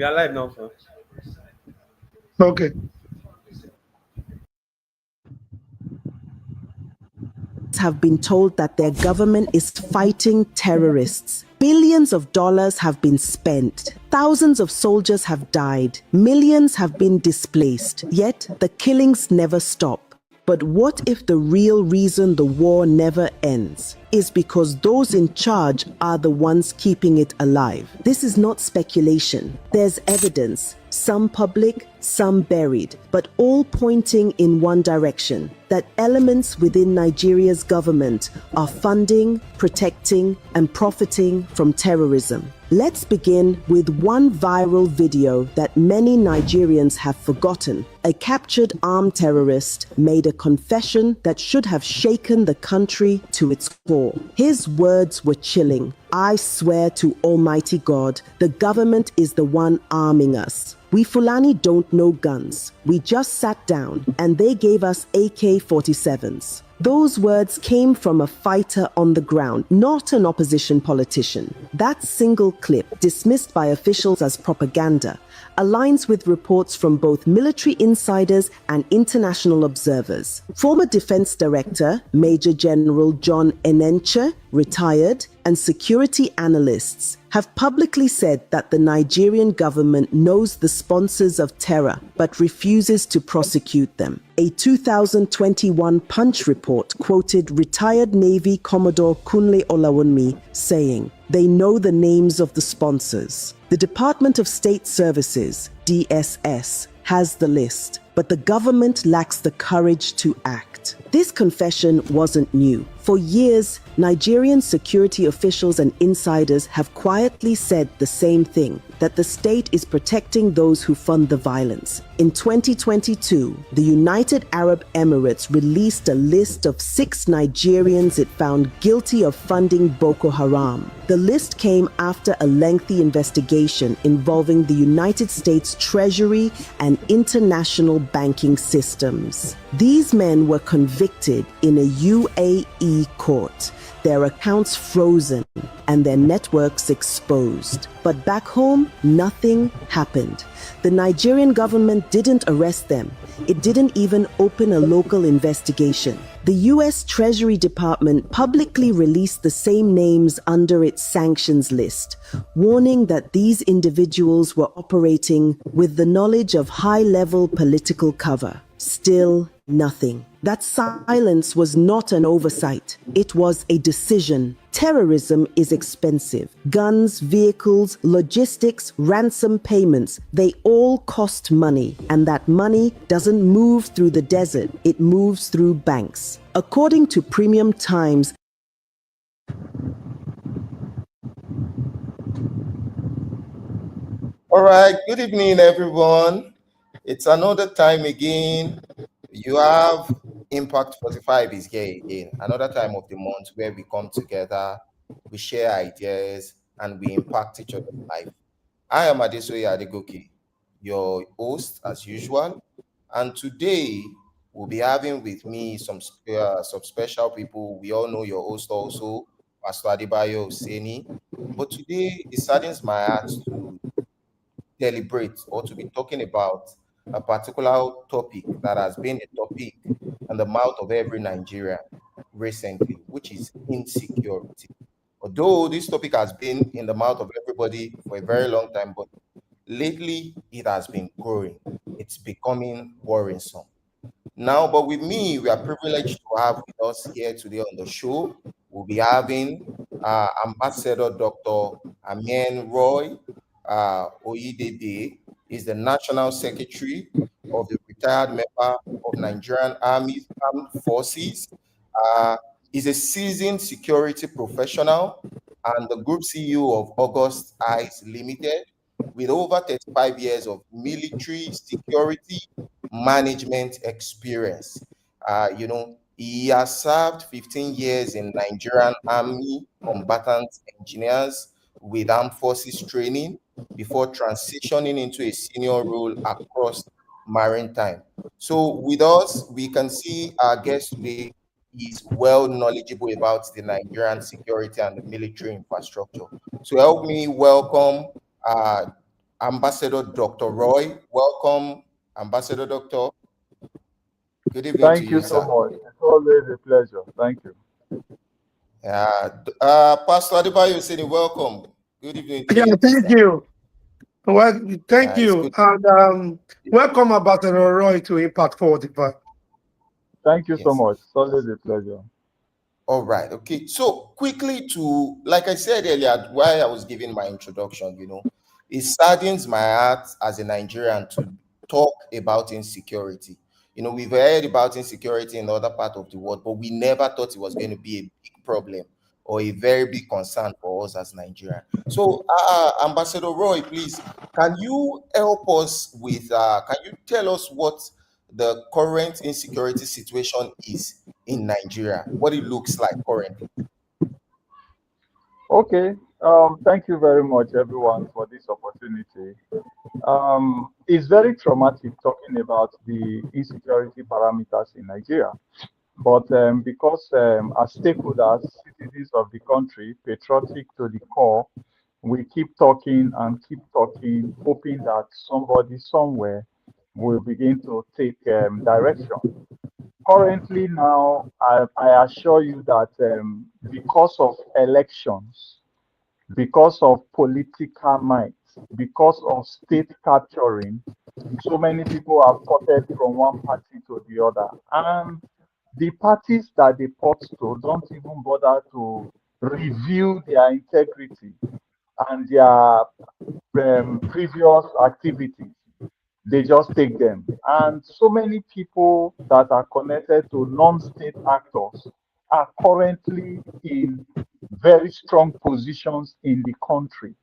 We are live now, sir. Okay. Have been told that their government is fighting terrorists. Billions of dollars have been spent. Thousands of soldiers have died. Millions have been displaced. Yet the killings never stop. But what if the real reason the war never ends is because those in charge are the ones keeping it alive? This is not speculation. There's evidence, some public, some buried, but all pointing in one direction, that elements within Nigeria's government are funding, protecting, and profiting from terrorism. Let's begin with one viral video that many Nigerians have forgotten. A captured armed terrorist made a confession that should have shaken the country to its core. His words were chilling. "I swear to Almighty God, the government is the one arming us. We Fulani don't know guns. We just sat down and they gave us AK-47s. Those words came from a fighter on the ground, not an opposition politician. That single clip, dismissed by officials as propaganda, aligns with reports from both military insiders and international observers. Former Defense Director Major General John Enenche, retired, and security analysts have publicly said that the Nigerian government knows the sponsors of terror but refuses to prosecute them. A 2021 Punch report quoted retired Navy Commodore Kunle Olawunmi saying, "They know the names of the sponsors." The Department of State Services, DSS, has the list, but the government lacks the courage to act. This confession wasn't new. For years, Nigerian security officials and insiders have quietly said the same thing, that the state is protecting those who fund the violence. In 2022, the United Arab Emirates released a list of 6 Nigerians it found guilty of funding Boko Haram. The list came after a lengthy investigation involving the United States Treasury and international banking systems. These men were convicted in a UAE court, their accounts frozen, and their networks exposed. But back home, nothing happened. The Nigerian government didn't arrest them. It didn't even open a local investigation. The US Treasury Department publicly released the same names under its sanctions list, warning that these individuals were operating with the knowledge of high-level political cover. Still, nothing. That silence was not an oversight. It was a decision. Terrorism is expensive. Guns, vehicles, logistics, ransom payments, they all cost money. And that money doesn't move through the desert. It moves through banks. According to Premium Times, All right, good evening, everyone. It's another time again. You have Impact 45 is here again, another time of the month where we come together, we share ideas, and we impact each other's life. I am Adesoye Adegoke, your host as usual, and today we'll be having with me some special people. We all know your host also, Pastor Adebayo Oseni, but today it saddens my heart to deliberate or to be talking about a particular topic that has been a topic in the mouth of every Nigerian recently, which is insecurity. Although this topic has been in the mouth of everybody for a very long time, but lately it has been growing. It's becoming worrisome. Now, but with me, we are privileged to have with us here today on the show. We'll be having Ambassador Dr. Amien Roy Oyedede, is the National Secretary of the retired member of Nigerian Armed Forces. Uh, is a seasoned security professional and the Group CEO of August Eyes Limited, with over 35 years of military security management experience. He has served 15 years in Nigerian Army combatant engineers with armed forces training before transitioning into a senior role across maritime. So with us, we can see our guest today is well knowledgeable about the Nigerian security and the military infrastructure. So help me welcome uh, Ambassador Dr. Roy. Welcome, Ambassador Doctor. Good evening to Thank you, you so sir. much. It's always a pleasure. Thank you. Pastor Adebayo Sini, welcome. Good evening to Yeah, you, too, thank sir. you. Well, thank It's you. good. And welcome, Ambassador Roy, to Impact 45. Thank you so Yes. much. It's always a pleasure. All right. Okay. So quickly to, like I said earlier, while I was giving my introduction, it saddens my heart as a Nigerian to talk about insecurity. We've heard about insecurity in other part of the world, but we never thought it was going to be a big problem or a very big concern for us as Nigerian. So, Ambassador Roy, please, can you help us with, can you tell us what the current insecurity situation is in Nigeria, what it looks like currently? Okay. Thank you very much, everyone, for this opportunity. It's very traumatic talking about the insecurity parameters in Nigeria. But because as stakeholders, citizens of the country, patriotic to the core, we keep talking, hoping that somebody somewhere will begin to take direction. Currently, now, I assure you that because of elections, because of political might, because of state capturing, so many people have ported from one party to the other. And the parties that they port to don't even bother to review their integrity and their previous activities. They just take them. And so many people that are connected to non-state actors are currently in very strong positions in the country.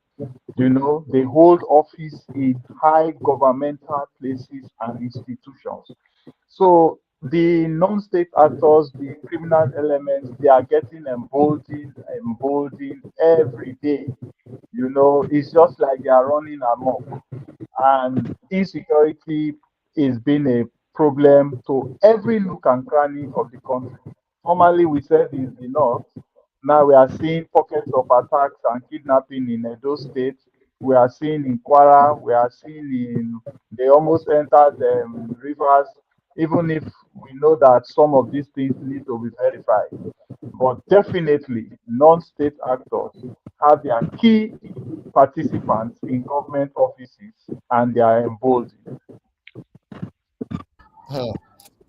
They hold office in high governmental places and institutions. So the non-state actors, the criminal elements, they are getting emboldened every day. It's just like they are running amok, and insecurity is being a problem to every nook and cranny of the country. Formerly, we said it's the north. Now we are seeing pockets of attacks and kidnapping in Edo State. We are seeing in Kwara. We are seeing they almost entered rivers, even if we know that some of these things need to be verified. But definitely, non-state actors have their key participants in government offices and they are emboldened. Hmm.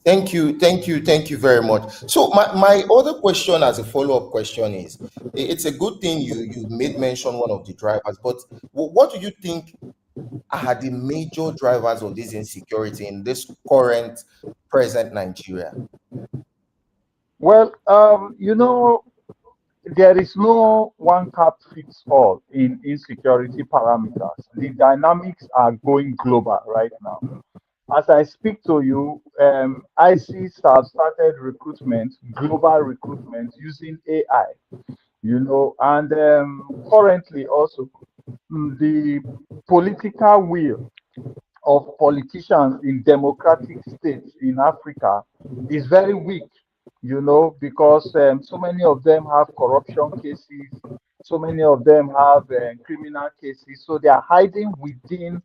Thank you very much. So my other question as a follow-up question is, it's a good thing you made mention one of the drivers, but what do you think are the major drivers of this insecurity in this current present Nigeria? Well, there is no one cap fits all in insecurity parameters. The dynamics are going global right now. As I speak to you, ICs have started recruitment, global recruitment using AI, and currently also the political will of politicians in democratic states in Africa is very weak, because so many of them have corruption cases, so many of them have criminal cases, so they are hiding within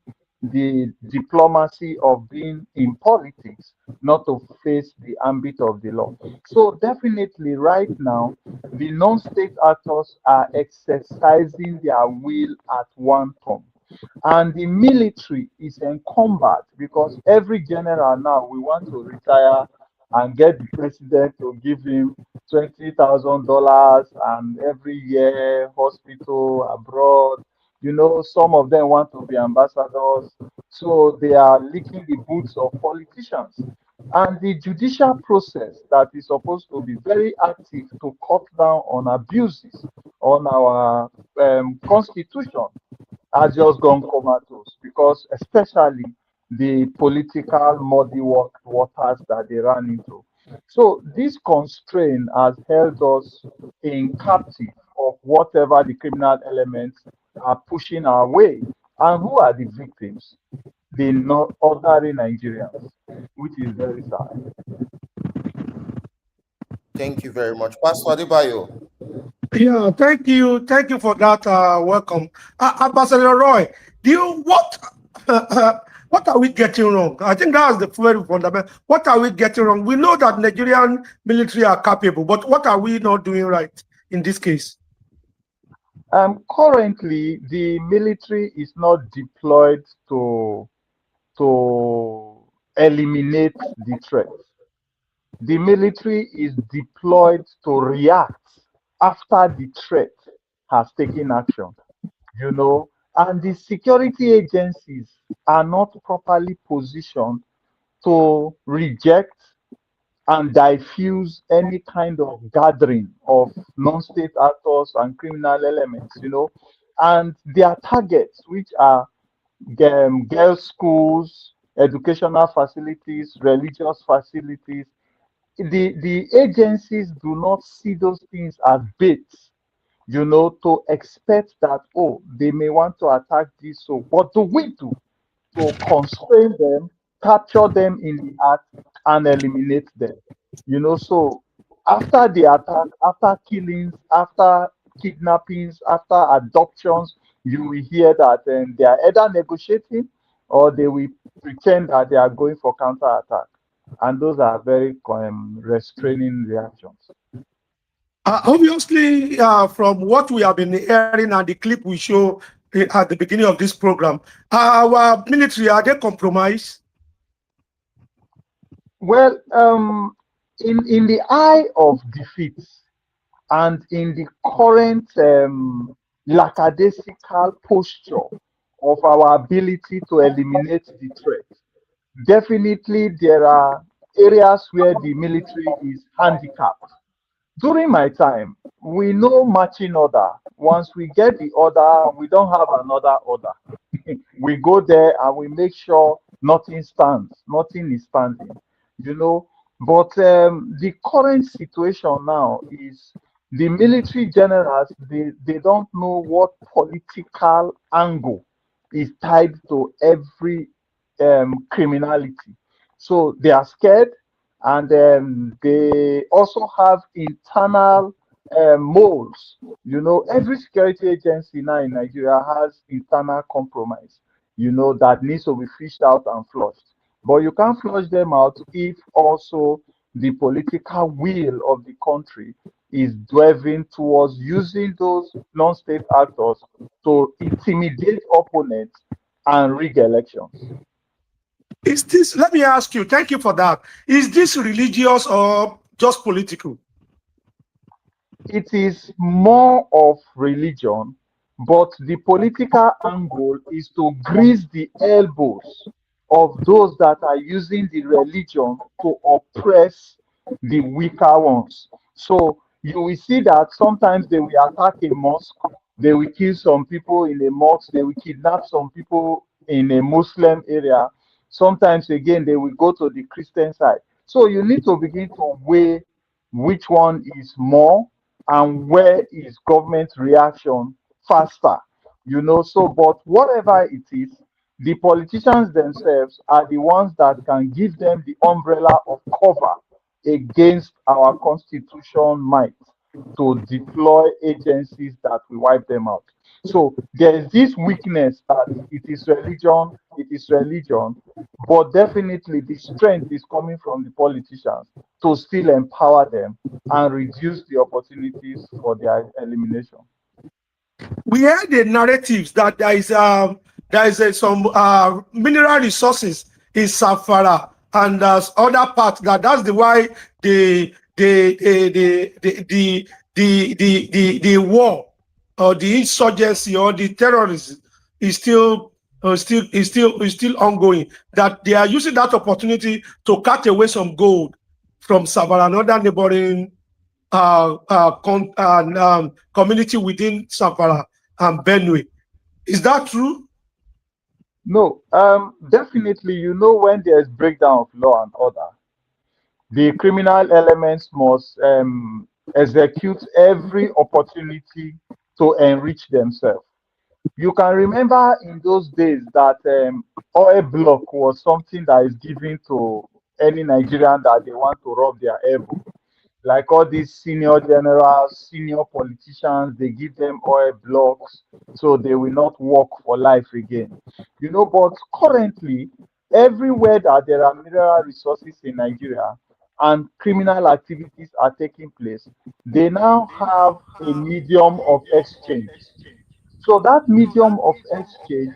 the diplomacy of being in politics, not to face the ambit of the law. So definitely right now, the non-state actors are exercising their will at one time, and the military is encumbered because every general now we want to retire and get the president to give him $20,000 and every year hospital abroad. Some of them want to be ambassadors, so they are licking the boots of politicians. And the judicial process that is supposed to be very active to cut down on abuses on our constitution has just gone comatose, because especially the political muddy waters that they ran into. So this constraint has held us in captive of whatever the criminal elements are pushing our way. And who are the victims? The not ordinary Nigerians, which is very sad. Thank you very much. Pastor Adebayo. Yeah, thank you. Thank you for that welcome. Ambassador Roy, What are we getting wrong? I think that's the very fundamental. What are we getting wrong? We know that Nigerian military are capable, but what are we not doing right in this case? Currently, the military is not deployed to eliminate the threat. The military is deployed to react after the threat has taken action, and the security agencies are not properly positioned to reject and diffuse any kind of gathering of non-state actors and criminal elements, and their targets, which are girls' schools, educational facilities, religious facilities, the agencies do not see those things as baits, to expect that, oh, they may want to attack this. So what do we do to constrain them, capture them in the act, and eliminate them? So after the attack, after killings, after kidnappings, after adoptions, you will hear that they are either negotiating or they will pretend that they are going for counterattack. And those are very restraining reactions. Obviously, from what we have been hearing and the clip we show at the beginning of this program, our military, are they compromised? Well, in the eye of defeat and in the current lackadaisical posture of our ability to eliminate the threat, definitely there are areas where the military is handicapped. During my time, we know marching order. Once we get the order, we don't have another order. We go there and we make sure nothing stands, nothing is standing, you know. But the current situation now is the military generals, they don't know what political angle is tied to every criminality. So they are scared, and they also have internal moles. Every security agency now in Nigeria has internal compromise, that needs to be fished out and flushed. But you can't flush them out if also the political will of the country is driving towards using those non-state actors to intimidate opponents and rig elections. Is this, let me ask you, thank you for that. Is this religious or just political? It is more of religion, but the political angle is to grease the elbows of those that are using the religion to oppress the weaker ones. So you will see that sometimes they will attack a mosque, they will kill some people in a mosque, they will kidnap some people in a Muslim area. Sometimes again, they will go to the Christian side. So you need to begin to weigh which one is more and where is government reaction faster. So but whatever it is, the politicians themselves are the ones that can give them the umbrella of cover against our constitution might to deploy agencies that will wipe them out. So there is this weakness that it is religion, but definitely the strength is coming from the politicians to still empower them and reduce the opportunities for their elimination. We heard the narratives that there is some mineral resources in Safara, and there's other parts that's the why the war or the insurgency or the terrorism is still ongoing. That they are using that opportunity to cut away some gold from Safara and other neighboring community within Safara and Benue. Is that true? No, definitely, when there's breakdown of law and order, the criminal elements must execute every opportunity to enrich themselves. You can remember in those days that oil block was something that is given to any Nigerian that they want to rob their elbow. like all these senior generals, senior politicians, they give them oil blocks so they will not work for life again. But currently, everywhere that there are mineral resources in Nigeria and criminal activities are taking place, they now have a medium of exchange. So that medium of exchange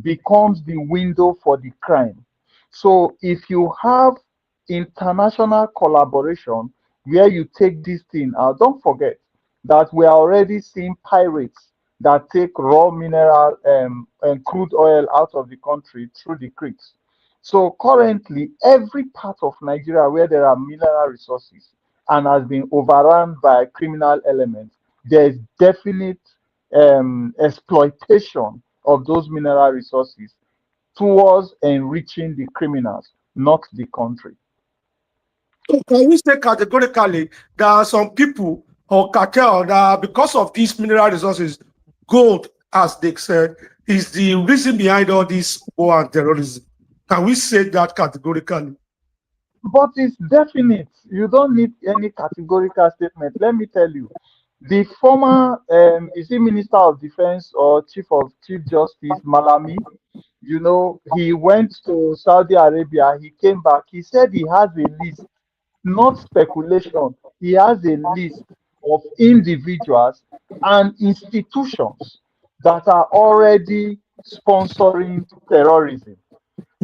becomes the window for the crime. So if you have international collaboration where you take this thing out, don't forget that we are already seeing pirates that take raw mineral and crude oil out of the country through the creeks. So currently, every part of Nigeria where there are mineral resources and has been overrun by criminal elements, there is definite exploitation of those mineral resources towards enriching the criminals, not the country. So can we say categorically there are some people or cartel that because of these mineral resources, gold, as they said, is the reason behind all this war and terrorism? Can we say that categorically? But it's definite. You don't need any categorical statement. Let me tell you, the former, is he Minister of Defense or Chief Justice Malami? He went to Saudi Arabia. He came back. He said he has a list, not speculation. He has a list of individuals and institutions that are already sponsoring terrorism.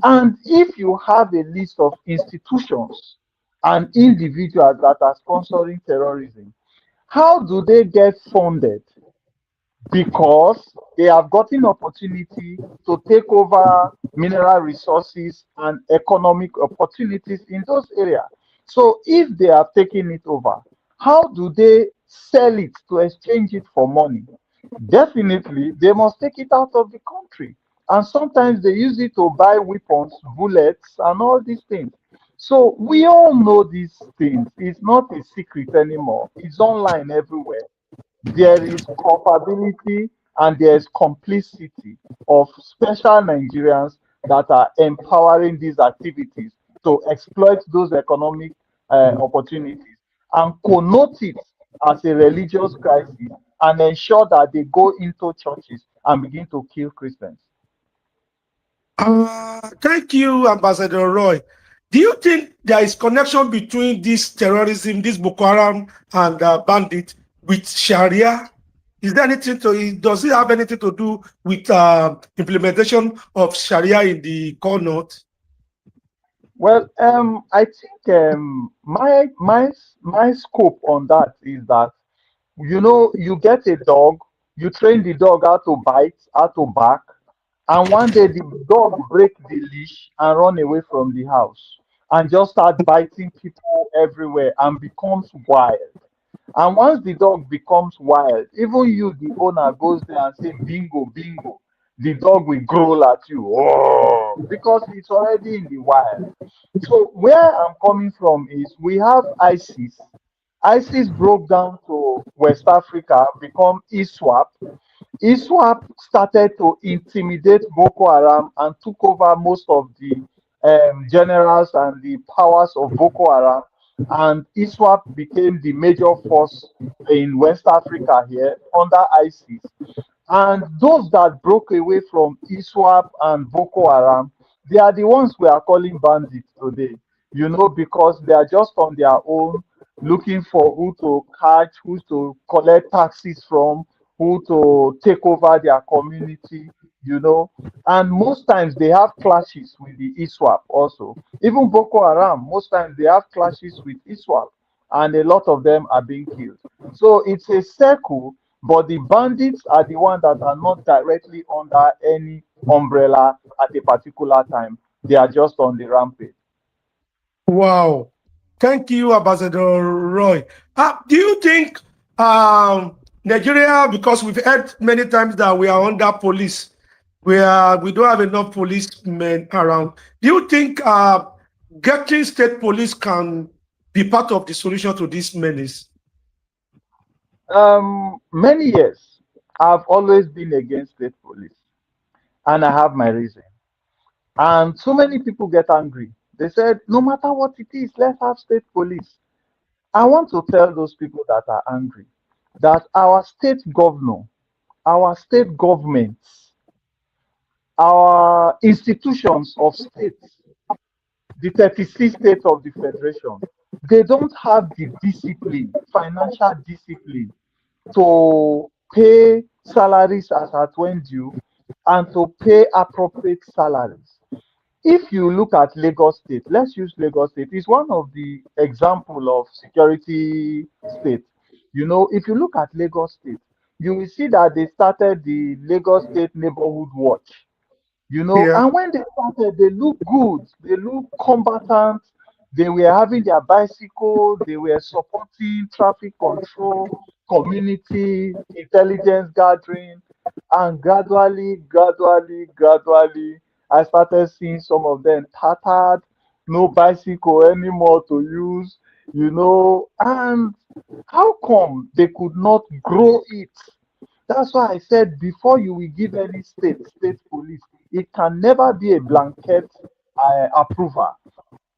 And if you have a list of institutions and individuals that are sponsoring terrorism, how do they get funded? Because they have gotten opportunity to take over mineral resources and economic opportunities in those areas. So if they have taken it over, how do they sell it to exchange it for money? Definitely, they must take it out of the country. And sometimes they use it to buy weapons, bullets, and all these things. So we all know these things. It's not a secret anymore. It's online everywhere. There is culpability and there is complicity of special Nigerians that are empowering these activities to exploit those economic opportunities and connote it as a religious crisis and ensure that they go into churches and begin to kill Christians. Thank you, Ambassador Roy. Do you think there is connection between this terrorism, this Boko Haram and bandit with Sharia? Is there anything to? Does it have anything to do with implementation of Sharia in the core north? Well, I think my scope on that is that you get a dog, you train the dog how to bite, how to bark, and one day the dog break the leash and run away from the house and just start biting people everywhere and becomes wild. And once the dog becomes wild, even you, the owner, goes there and say bingo, bingo. The dog will growl at you, oh, because it's already in the wild. So where I'm coming from is we have ISIS. ISIS broke down to West Africa, become ISWAP. ISWAP started to intimidate Boko Haram and took over most of the generals and the powers of Boko Haram. And ISWAP became the major force in West Africa here under ISIS. And those that broke away from ISWAP and Boko Haram, they are the ones we are calling bandits today, because they are just on their own, looking for who to catch, who to collect taxes from, who to take over their community. And most times they have clashes with the ISWAP also. Even Boko Haram, most times they have clashes with ISWAP, and a lot of them are being killed. So it's a circle, but the bandits are the ones that are not directly under any umbrella at a particular time. They are just on the rampage. Wow. Thank you, Ambassador Roy. Do you think Nigeria, because we've heard many times that we are under police, we don't have enough policemen around. Do you think getting state police can be part of the solution to this menace? Many years, I've always been against state police, and I have my reason. And so many people get angry. They said, no matter what it is, let's have state police. I want to tell those people that are angry that our state governor, our state governments, our institutions of states, the 36 states of the federation, they don't have the discipline, financial discipline, to pay salaries as at when due and to pay appropriate salaries. If you look at Lagos State, let's use Lagos State, it's one of the example of security state. You know, if you look at Lagos State, you will see that they started the Lagos State Neighborhood Watch. You know, Yeah. and when they started, they look good, they look combatant, they were having their bicycle, they were supporting traffic control, community intelligence gathering, and gradually, I started seeing some of them tattered, no bicycle anymore to use, you know. And how come they could not grow it? That's why I said before you will give any state police, it can never be a blanket approval.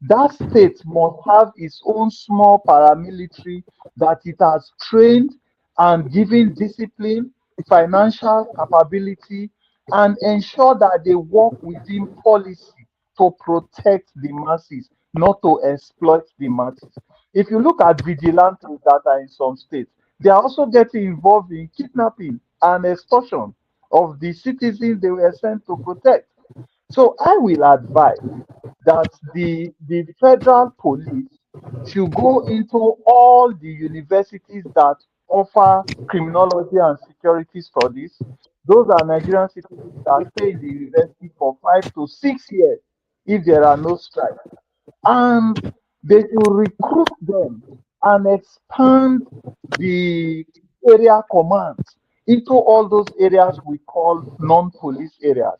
That state must have its own small paramilitary that it has trained and given discipline, financial capability, and ensure that they work within policy to protect the masses, not to exploit the masses. If you look at vigilantes that are in some states, they are also getting involved in kidnapping and extortion of the citizens they were sent to protect. So I will advise that the federal police should go into all the universities that offer criminology and security studies. Those are Nigerian citizens that stay in the university for 5 to 6 years if there are no strikes. And they should recruit them and expand the area commands into all those areas we call non-police areas.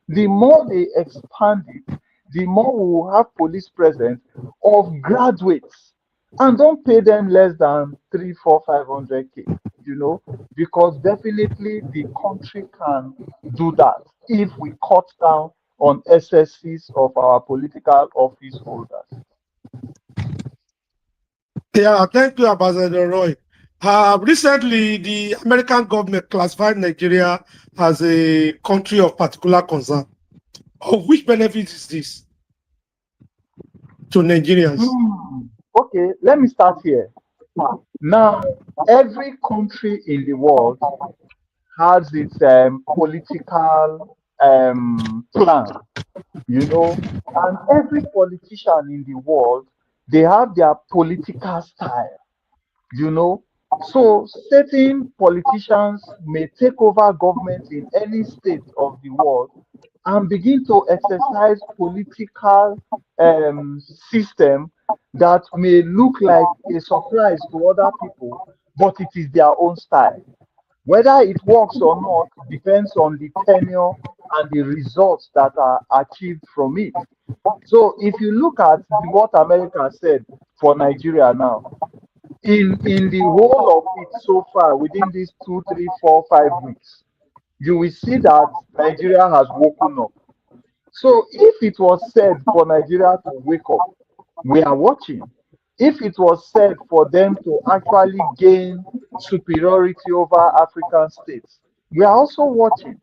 The more they expand it, the more we will have police presence of graduates, and don't pay them less than 3, 4, 500K, you know, because definitely the country can do that if we cut down on excesses of our political office holders. Yeah, thank you, Ambassador Roy. Recently, the American government classified Nigeria as a country of particular concern. Of which benefit is this to Nigerians? Hmm. Okay, let me start here. Now, every country in the world has its political plan, you know, and every politician in the world, they have their political style, you know. So certain politicians may take over government in any state of the world and begin to exercise political system that may look like a surprise to other people, but it is their own style. Whether it works or not depends on the tenure and the results that are achieved from it. So if you look at what America said for Nigeria now, in the whole of it so far within these 2, 3, 4, 5 weeks, you will see that Nigeria has woken up. So if it was said for Nigeria to wake up, we are watching. If it was said for them to actually gain superiority over African states, we are also watching.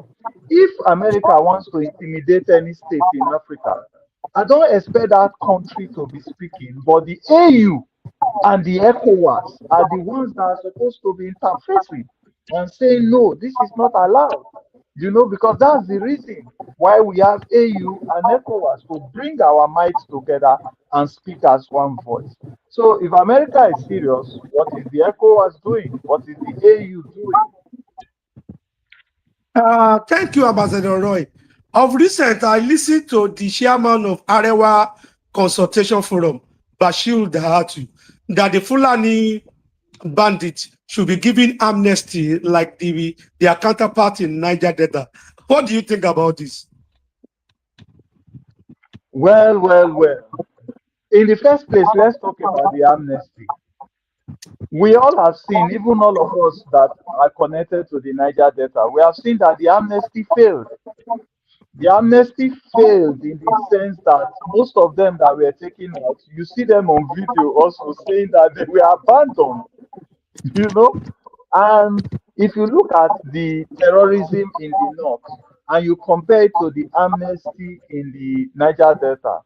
If America wants to intimidate any state in Africa, I don't expect that country to be speaking, but the AU and the ECOWAS are the ones that are supposed to be interfacing and saying, no, this is not allowed. You know, because that's the reason why we have AU and ECOWAS to bring our might together and speak as one voice. So if America is serious, what is the ECOWAS doing? What is the AU doing? Thank you, Ambassador Roy. Of recent, I listened to the chairman of Arewa Consultation Forum, Bashir Dahatu, that the Fulani bandits should be given amnesty like their counterpart in Niger Delta. What do you think about this? Well. In the first place, let's talk about the amnesty. We all have seen, even all of us that are connected to the Niger Delta, we have seen that the amnesty failed. The amnesty failed in the sense that most of them that were taken out, you see them on video also saying that they were abandoned, you know. And if you look at the terrorism in the north and you compare it to the amnesty in the Niger Delta,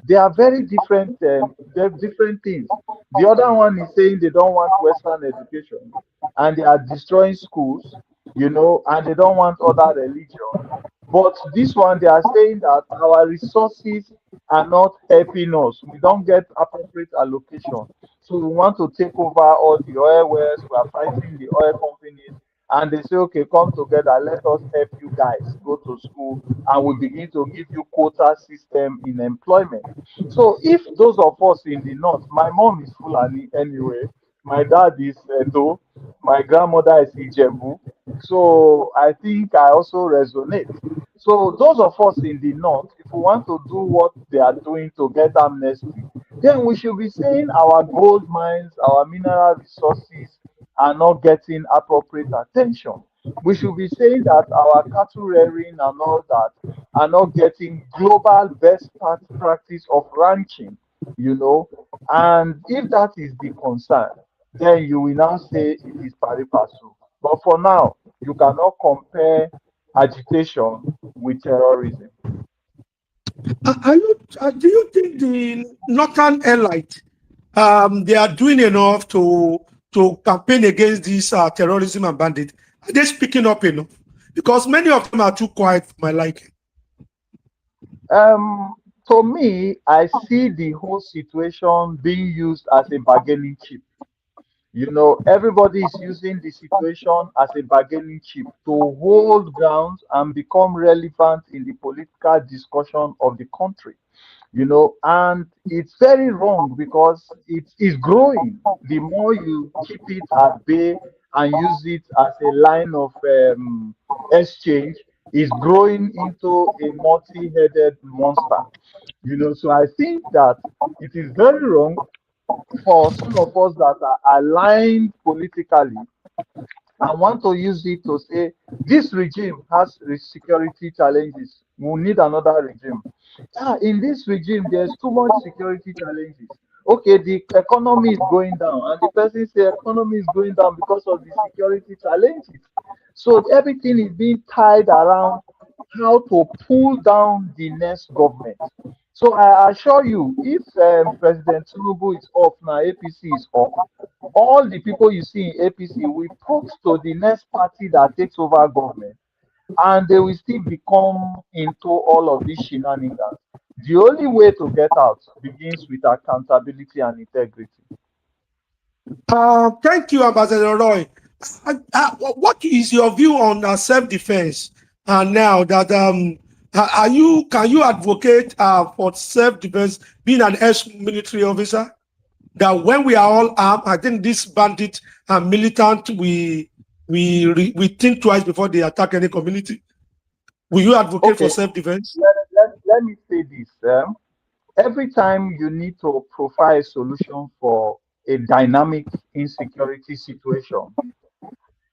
they are very different. They're different things. The other one is saying they don't want Western education and they are destroying schools, and they don't want other religion. But this one, they are saying that our resources are not helping us. We don't get appropriate allocation. So we want to take over all the oil wells. We are fighting the oil companies. And they say, okay, come together. Let us help you guys go to school. And we begin to give you quota system in employment. So if those of us in the north, my mom is Fulani anyway. My dad is Edo. My grandmother is Ijebu. So I think I also resonate. So those of us in the north, if we want to do what they are doing to get amnesty, then we should be saying our gold mines, our mineral resources are not getting appropriate attention. We should be saying that our cattle rearing and all that are not getting global best practice of ranching, you know. And if that is the concern, then you will now say it is pari passu. But for now, you cannot compare agitation with terrorism. Do you think the Northern Elite they are doing enough to campaign against this terrorism and bandit? Are they speaking up enough? Because many of them are too quiet for my liking. To me, I see the whole situation being used as a bargaining chip. Everybody is using the situation as a bargaining chip to hold ground and become relevant in the political discussion of the country. And it's very wrong because it is growing. The more you keep it at bay and use it as a line of exchange, is growing into a multi-headed monster. So I think that it is very wrong for some of us that are aligned politically and want to use it to say this regime has security challenges. We need another regime. In this regime, there's too much security challenges. Okay, the economy is going down, and the person say economy is going down because of the security challenges. So everything is being tied around how to pull down the next government. So I assure you, if President Tinubu is off now, APC is off, all the people you see in APC will put to the next party that takes over government, and they will still become into all of these shenanigans. The only way to get out begins with accountability and integrity. Thank you, Ambassador Roy. What is your view on self-defense? Now that can you advocate for self-defense, being an ex-military officer? That when we are all armed, I think this bandit and militant, we think twice before they attack any community. Will you advocate for self-defense? Let me say this. Every time you need to provide a solution for a dynamic insecurity situation,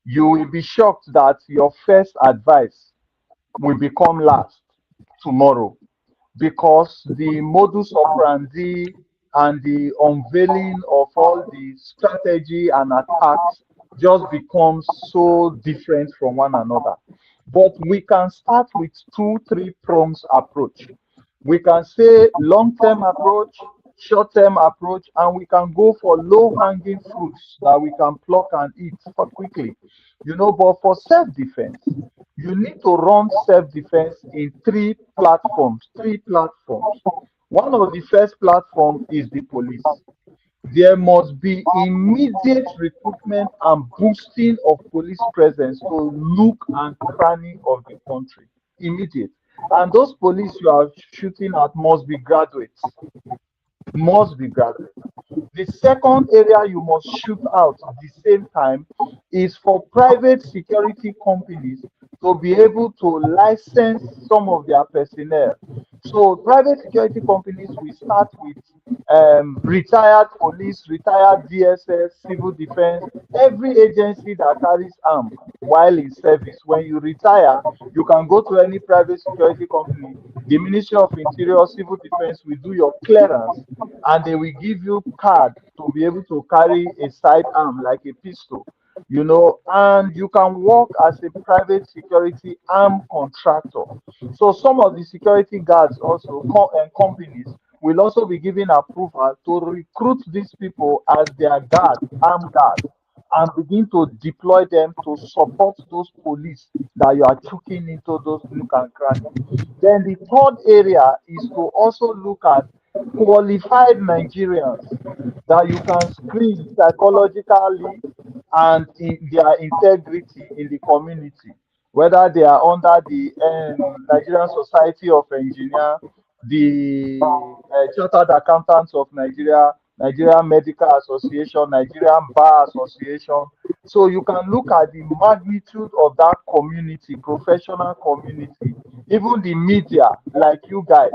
you will be shocked that your first advice will become last tomorrow, because the modus operandi and the unveiling of all the strategy and attacks just becomes so different from one another. But we can start with two, three prongs approach. We can say long-term approach, short-term approach, and we can go for low-hanging fruits that we can pluck and eat for quickly. But for self-defense, you need to run self-defense in three platforms. One of the first platform is the police. There must be immediate recruitment and boosting of police presence to look and cranny of the country. Immediate. And those police you are shooting at must be graduates. The second area you must shoot out at the same time is for private security companies to be able to license some of their personnel So private security companies will start with retired police, retired DSS, civil defense, every agency that carries arm while in service. When you retire, you can go to any private security company. The Ministry of Interior, Civil Defense will do your clearance, and they will give you card to be able to carry a sidearm like a pistol, and you can work as a private security arm contractor. So some of the security guards also and companies will also be given approval to recruit these people as their guards, armed guards, and begin to deploy them to support those police that you are choking into those nook and cranny. Then the third area is to also look at qualified Nigerians that you can screen psychologically and in their integrity in the community, whether they are under the Nigerian Society of Engineers, the Chartered Accountants of Nigeria, Nigerian Medical Association, Nigerian Bar Association. So you can look at the magnitude of that community, professional community, even the media, like you guys.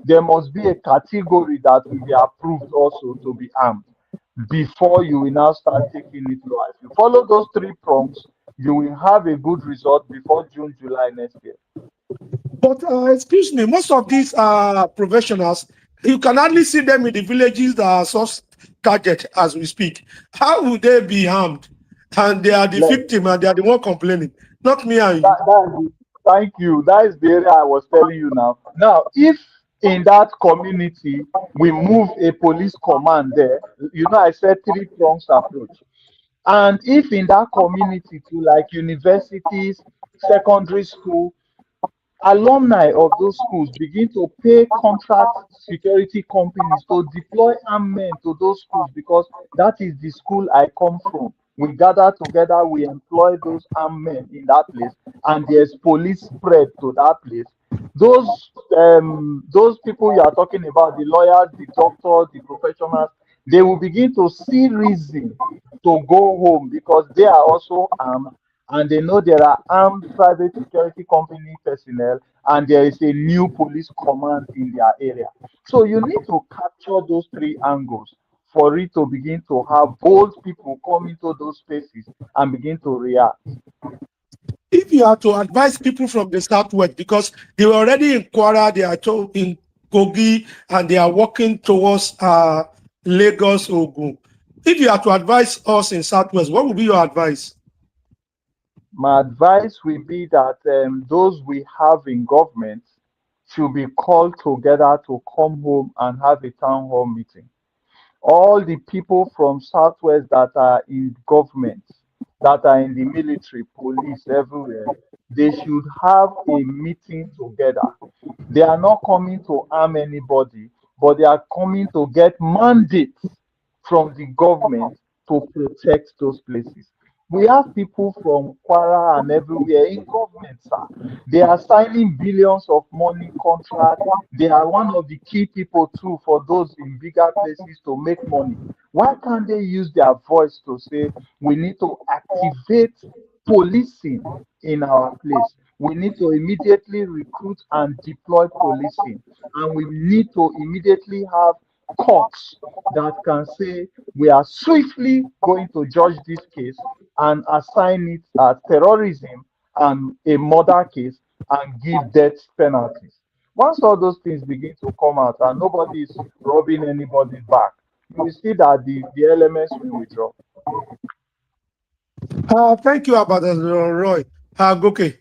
There must be a category that will be approved also to be armed before you will now start taking it low. If you follow those three prongs, you will have a good result before June, July next year. But excuse me, most of these professionals, you can hardly see them in the villages that are source target as we speak. How would they be harmed? And they are the Let, victim and they are the one complaining, not me and you. thank you. That is the area I was telling you now. Now, if in that community we move a police command there, I said three prongs approach. And if in that community too, like universities, secondary school, alumni of those schools begin to pay contract security companies to deploy armed men to those schools, because that is the school I come from. We gather together, we employ those armed men in that place, and there's police spread to that place. Those people you are talking about, the lawyers, the doctors, the professionals, they will begin to see reason to go home because they are also armed, and they know there are armed private security company personnel, and there is a new police command in their area. So you need to capture those three angles for it to begin to have bold people come into those spaces and begin to react. If you are to advise people from the southwest, because they were already in Kwara, they are in Kogi, and they are working towards Lagos, Ogun. If you are to advise us in southwest, what would be your advice? My advice will be that those we have in government should be called together to come home and have a town hall meeting. All the people from Southwest that are in government, that are in the military, police, everywhere, they should have a meeting together. They are not coming to harm anybody, but they are coming to get mandates from the government to protect those places. We have people from Kwara and everywhere in government, sir. They are signing billions of money contracts. They are one of the key people too for those in bigger places to make money. Why can't they use their voice to say we need to activate policing in our place? We need to immediately recruit and deploy policing, and we need to immediately have courts that can say we are swiftly going to judge this case and assign it as terrorism and a murder case and give death penalties. Once all those things begin to come out and nobody is robbing anybody's back, you will see that the elements will withdraw. Thank you, Ambassador Roy. Goke.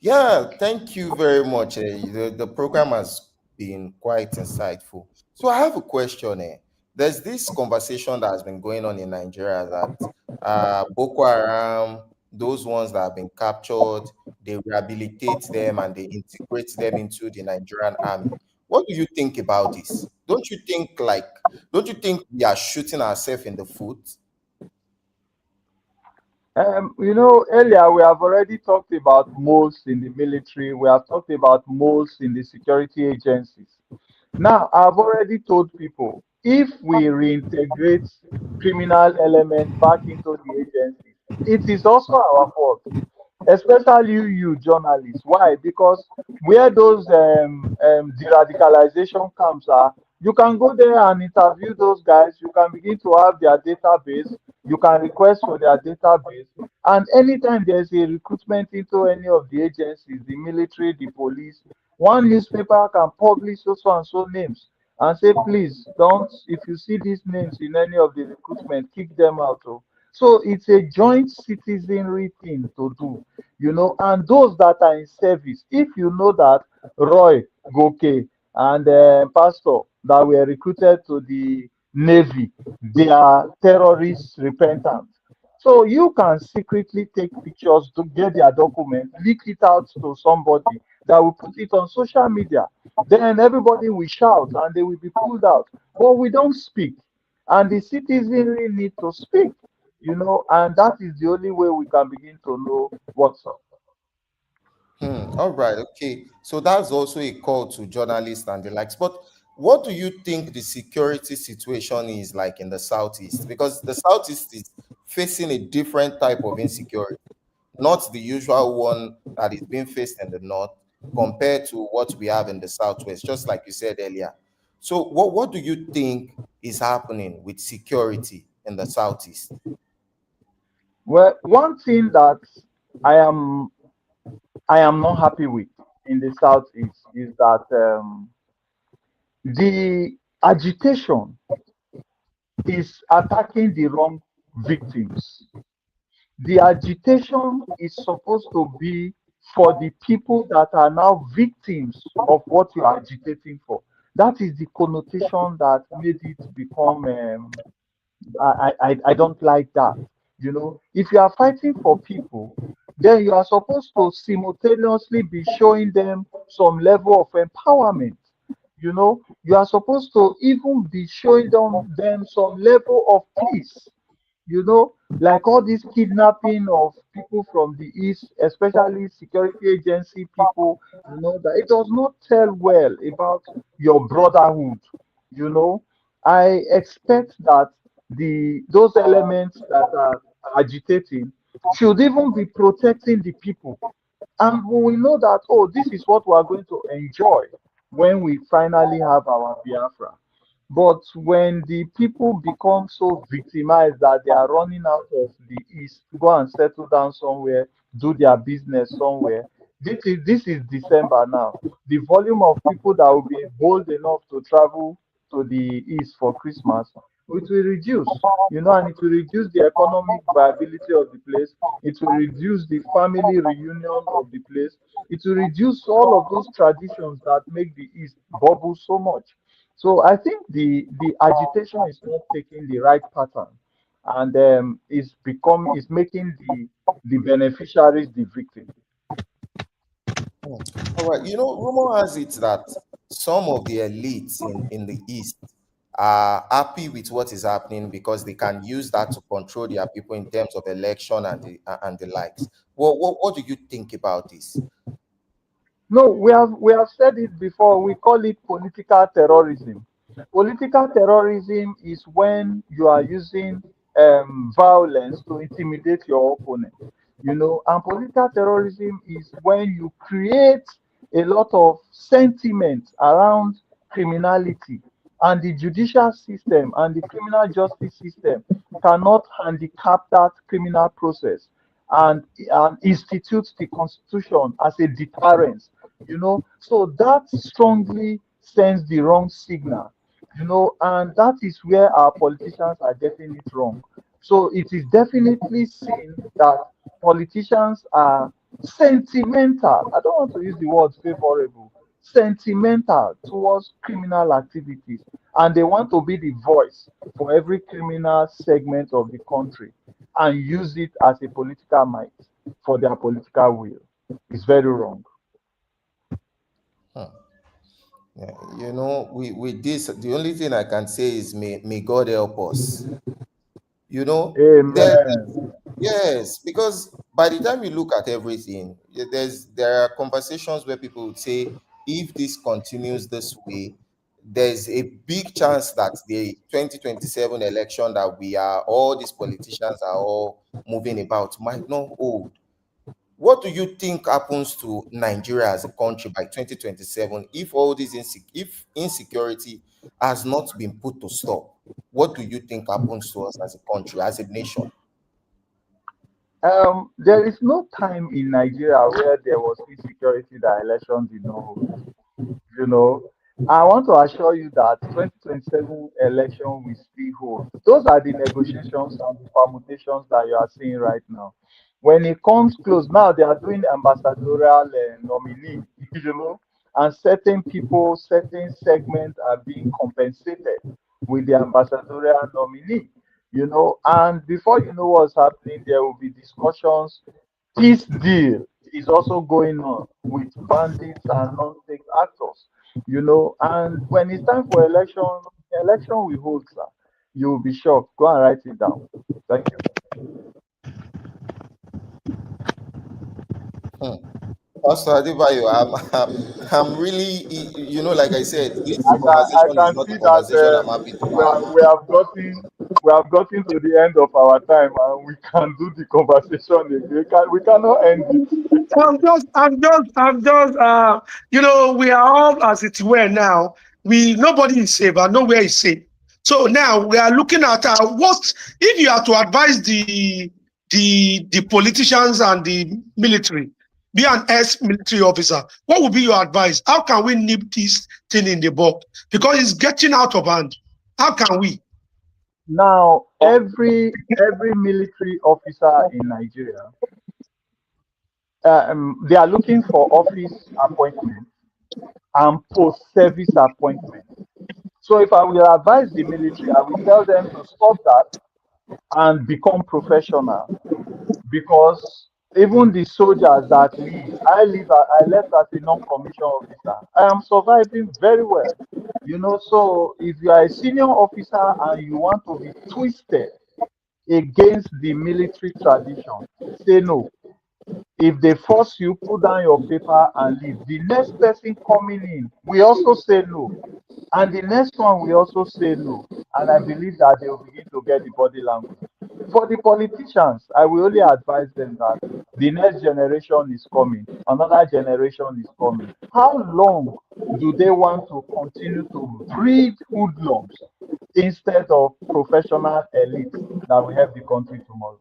Yeah, thank you very much. The program has been quite insightful. So I have a question. There's this conversation that has been going on in Nigeria that Boko Haram, those ones that have been captured, they rehabilitate them and they integrate them into the Nigerian army. What do you think about this? Don't you think we are shooting ourselves in the foot? Earlier we have already talked about moles in the military. We have talked about moles in the security agencies. Now, I've already told people if we reintegrate criminal elements back into the agencies, it is also our fault. especially you journalists. Why? Because where those de-radicalization camps are, you can go there and interview those guys. You can begin to have their database. You can request for their database. And anytime there's a recruitment into any of the agencies, the military, the police, one newspaper can publish so and so names and say, please don't, if you see these names in any of the recruitment, kick them out. Oh. So it's a joint citizenry thing to do, and those that are in service, if you know that Roy, Goke, and Pastor that were recruited to the Navy, they are terrorists repentant. So you can secretly take pictures to get their document, leak it out to somebody that will put it on social media. Then everybody will shout and they will be pulled out. But we don't speak. And the citizenry need to speak, and that is the only way we can begin to know what's up. All right. Okay. So that's also a call to journalists and the likes. But what do you think the security situation is like in the Southeast? Because the Southeast is facing a different type of insecurity, not the usual one that is being faced in the North compared to what we have in the Southwest, just like you said earlier. So what do you think is happening with security in the Southeast? Well, one thing that I am I am not happy with in the southeast is that the agitation is attacking the wrong victims. The agitation is supposed to be for the people that are now victims of what you are agitating for. That is the connotation that made it become I don't like that. If you are fighting for people, then you are supposed to simultaneously be showing them some level of empowerment. You are supposed to even be showing them some level of peace. Like all this kidnapping of people from the east, especially security agency people, that it does not tell well about your brotherhood. you know I expect that those elements that are agitating should even be protecting the people, and we will know that, oh, this is what we are going to enjoy when we finally have our Biafra. But when the people become so victimized that they are running out of the east to go and settle down somewhere, do their business somewhere, this is December now. The volume of people that will be bold enough to travel to the east for Christmas, it will reduce, and it will reduce the economic viability of the place. It will reduce the family reunion of the place. It will reduce all of those traditions that make the east bubble so much. So I think the agitation is not taking the right pattern, and is making the beneficiaries the victim. Hmm. All right. Rumor has it that some of the elites in the East are happy with what is happening because they can use that to control their people in terms of election and the likes. What do you think about this? No, we have said it before. We call it political terrorism. Political terrorism is when you are using violence to intimidate your opponent. And political terrorism is when you create a lot of sentiment around criminality, and the judicial system and the criminal justice system cannot handicap that criminal process, and institute the constitution as a deterrence. So that strongly sends the wrong signal, and that is where our politicians are getting it wrong. So it is definitely seen that politicians are sentimental. I don't want to use the word favorable, sentimental towards criminal activities, and they want to be the voice for every criminal segment of the country and use it as a political might for their political will. It's very wrong. Hmm. Yeah, with this, the only thing I can say is may God help us. There's Amen. yes, because by the time you look at everything, there are conversations where people would say, if this continues this way, there's a big chance that the 2027 election that all these politicians are all moving about might not hold. What do you think happens to Nigeria as a country by 2027 if all this if insecurity has not been put to stop? What do you think happens to us as a country, as a nation? There is no time in Nigeria where there was insecurity that elections did not hold. You know, I want to assure you that 2027 election will still hold. Those are the negotiations and the permutations that you are seeing right now. When it comes close, now they are doing ambassadorial nominee, and certain people, certain segments are being compensated with the ambassadorial nominee, and before you know what's happening, there will be discussions. Peace deal is also going on with bandits and non-state actors, and when it's time for election will hold, sir. You will be shocked. Go and write it down. Thank you. Hmm. Pastor Adebayo, I'm really, like I said, this I conversation is can not a see that conversation I'm happy to we, have. are, we have gotten to the end of our time, and we can do the conversation again. We cannot end it. We are all as it were now. Nobody is safe and nowhere is safe. So now we are looking at what if you are to advise the politicians and the military, be an ex-military officer, what would be your advice? How can we nip this thing in the bud? Because it's getting out of hand. How can we? Now, every military officer in Nigeria, they are looking for office appointment and post-service appointment. So, if I will advise the military, I will tell them to stop that and become professional, because even the soldiers that leave, I left as a non-commissioned officer. I am surviving very well. So if you are a senior officer and you want to be twisted against the military tradition, say no. If they force you, put down your paper and leave. The next person coming in, we also say no. And the next one, we also say no. And I believe that they will begin to get the body language. For the politicians, I will only advise them that the next generation is coming, another generation is coming. How long do they want to continue to breed hoodlums instead of professional elites that will help the country tomorrow?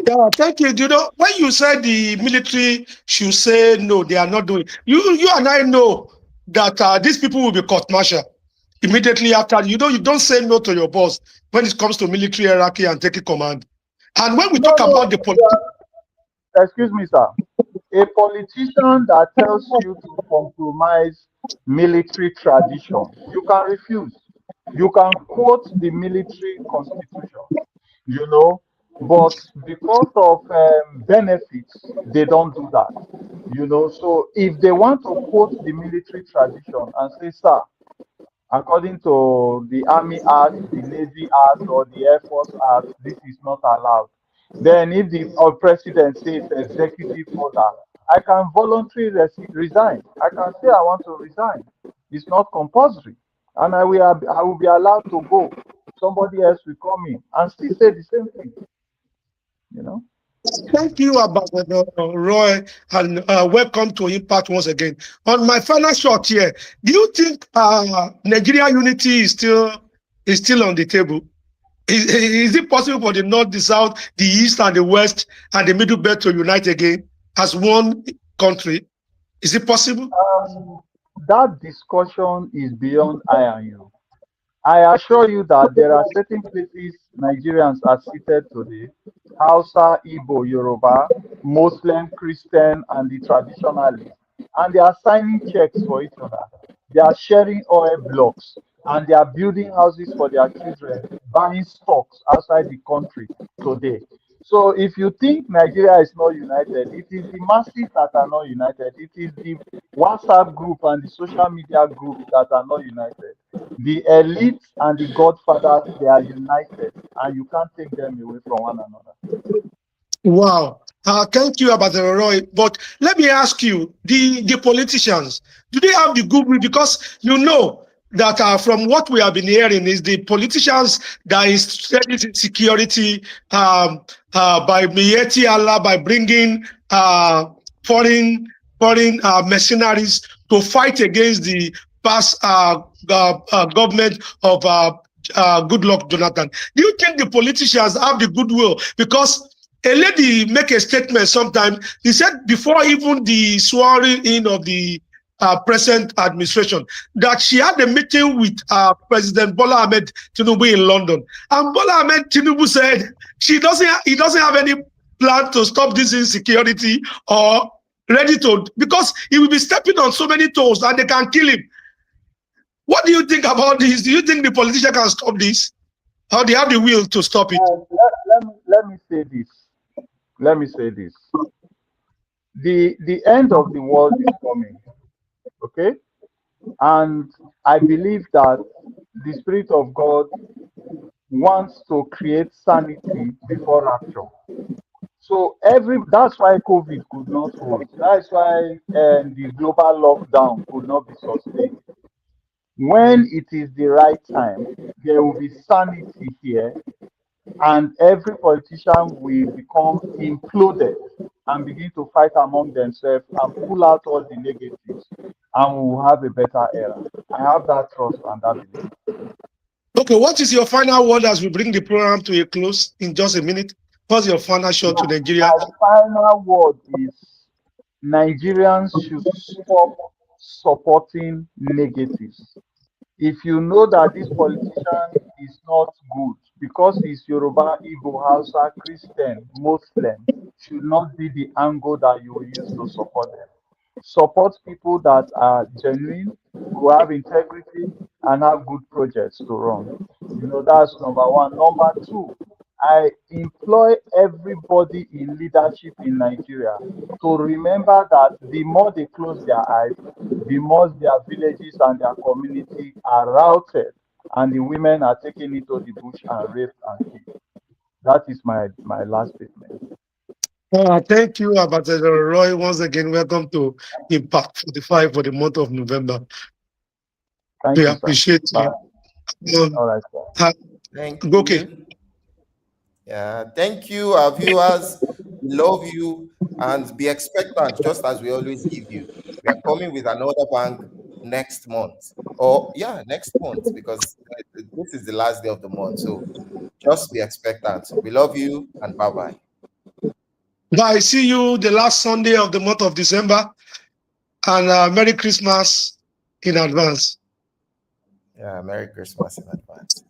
Yeah, thank you. When you said the military should say no, they are not doing. You and I know that these people will be court-martial immediately after. You don't say no to your boss when it comes to military hierarchy and taking command. And when we No, talk no, about the politics, excuse me, sir. A politician that tells you to compromise military tradition, you can refuse. You can quote the military constitution, you know, but because of benefits, they don't do that, So if they want to quote the military tradition and say, sir, according to the Army Act, the Navy Act, or the Air Force Act, this is not allowed. Then, if the president says executive order, I can voluntarily resign. I can say I want to resign. It's not compulsory, and I will be allowed to go. Somebody else will come in and still say the same thing. thank you, Ambassador Roy, and welcome to Impact once again. On my final shot here, do you think Nigeria unity is still on the table? Is it possible for the North, the South, the East, and the West, and the Middle Belt to unite again as one country? Is it possible? That discussion is beyond I and you. I assure you that there are certain places Nigerians are seated today: Hausa, Igbo, Yoruba, Muslim, Christian, and the traditionalists. And they are signing checks for each other. They are sharing oil blocks, and they are building houses for their children, buying stocks outside the country today. So if you think Nigeria is not united, it is the masses that are not united. It is the WhatsApp group and the social media groups that are not united. The elites and the godfathers, they are united, and you can't take them away from one another. Wow. Thank you, Ambassador Roy. But let me ask you, the politicians, do they have the goodwill? Because that from what we have been hearing is the politicians that is studied insecurity by Miyetti Allah, by bringing foreign mercenaries to fight against the past government of Goodluck Jonathan. Do you think the politicians have the goodwill? Because a lady make a statement sometime. He said before even the swearing in of the present administration that she had a meeting with President Bola Ahmed Tinubu in London, and Bola Ahmed Tinubu said he doesn't have any plan to stop this insecurity or ready to, because he will be stepping on so many toes and they can kill him. What do you think about this? Do you think the politician can stop this? How they have the will to stop it? Let me say this. Let me say this. The end of the world is coming. Okay? And I believe that the Spirit of God wants to create sanity before rapture. So that's why COVID could not hold. That's why the global lockdown could not be sustained. When it is the right time, there will be sanity here, and every politician will become imploded and begin to fight among themselves and pull out all the negatives, and we will have a better era. I have that trust and that belief. Okay, what is your final word as we bring the program to a close in just a minute? What's your final shot to Nigeria? My final word is Nigerians should stop supporting negatives. If you know that this politician is not good because he's Yoruba, Igbo, Hausa, Christian, Muslim, should not be the angle that you will use to support them. Support people that are genuine, who have integrity, and have good projects to run. You know, that's number one. Number two, I employ everybody in leadership in Nigeria to remember that the more they close their eyes, the more their villages and their community are routed, and the women are taken into the bush and raped and killed. That is my last statement. Thank you, Ambassador Roy. Once again, welcome to Impact 45 for the month of November. Thank we you, appreciate sir. you. All right, sir. Thank okay. you. Yeah, thank you, our viewers. We love you, and be expectant, just as we always give you. We are coming with another bang next month, or next month, because this is the last day of the month. So just be expectant. We love you, and bye-bye. Bye. See you the last Sunday of the month of December, and Merry Christmas in advance. Yeah, Merry Christmas in advance.